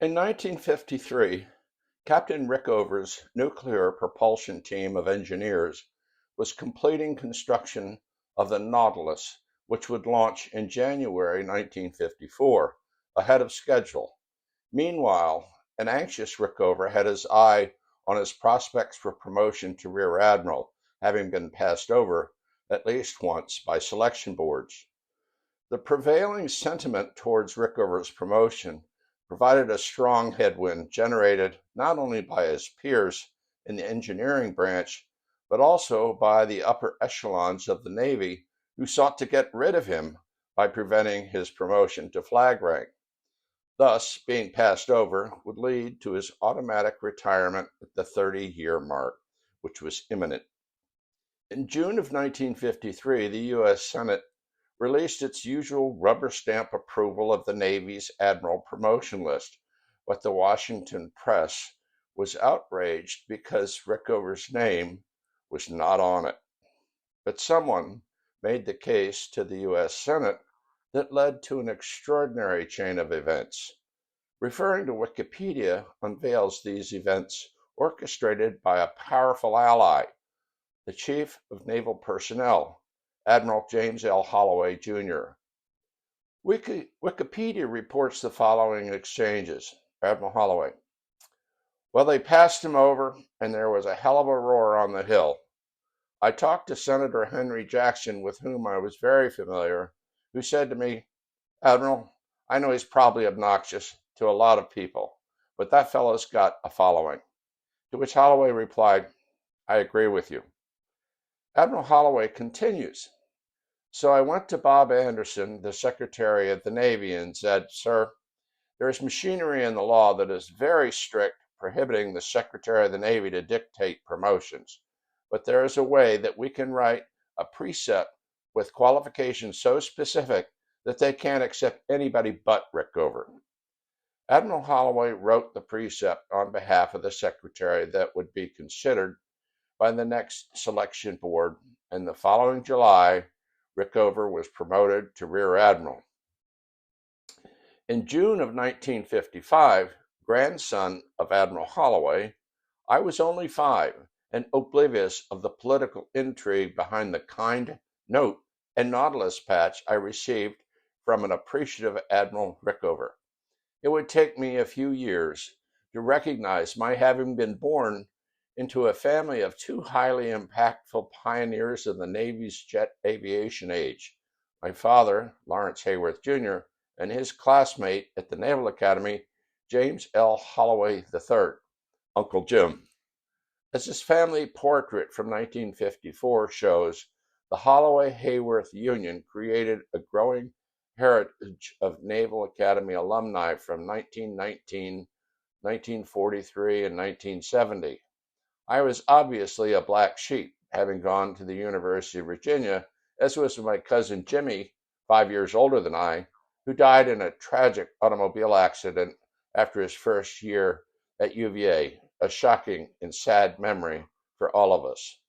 In 1953, Captain Rickover's nuclear propulsion team of engineers was completing construction of the Nautilus, which would launch in January 1954, ahead of schedule. Meanwhile, an anxious Rickover had his eye on his prospects for promotion to Rear Admiral, having been passed over at least once by selection boards. The prevailing sentiment towards Rickover's promotion provided a strong headwind generated not only by his peers in the engineering branch, but also by the upper echelons of the Navy who sought to get rid of him by preventing his promotion to flag rank. Thus, being passed over would lead to his automatic retirement at the 30-year mark, which was imminent. In June of 1953, the U.S. Senate released its usual rubber stamp approval of the Navy's Admiral promotion list, but the Washington press was outraged because Rickover's name was not on it. But someone made the case to the U.S. Senate that led to an extraordinary chain of events. Referring to Wikipedia unveils these events orchestrated by a powerful ally, the Chief of Naval Personnel, Admiral James L. Holloway, Jr. Wikipedia reports the following exchanges. Admiral Holloway: well, they passed him over, and there was a hell of a roar on the Hill. I talked to Senator Henry Jackson, with whom I was very familiar, who said to me, Admiral, I know he's probably obnoxious to a lot of people, but that fellow's got a following. To which Holloway replied, I agree with you. Admiral Holloway continues, so I went to Bob Anderson, the Secretary of the Navy, and said, Sir, there is machinery in the law that is very strict, prohibiting the Secretary of the Navy to dictate promotions. But there is a way that we can write a precept with qualifications so specific that they can't accept anybody but Rickover. Admiral Holloway wrote the precept on behalf of the Secretary that would be considered by the next selection board, and the following July, Rickover was promoted to Rear Admiral. In June of 1955, grandson of Admiral Holloway, I was only 5 and oblivious of the political intrigue behind the kind note and Nautilus patch I received from an appreciative Admiral Rickover. It would take me a few years to recognize my having been born into a family of 2 highly impactful pioneers of the Navy's jet aviation age, my father, Lawrence Hayworth, Jr., and his classmate at the Naval Academy, James L. Holloway III, Uncle Jim. As his family portrait from 1954 shows, the Holloway-Hayworth Union created a growing heritage of Naval Academy alumni from 1919, 1943, and 1970. I was obviously a black sheep, having gone to the University of Virginia, as was my cousin Jimmy, 5 years older than I, who died in a tragic automobile accident after his first year at UVA, a shocking and sad memory for all of us.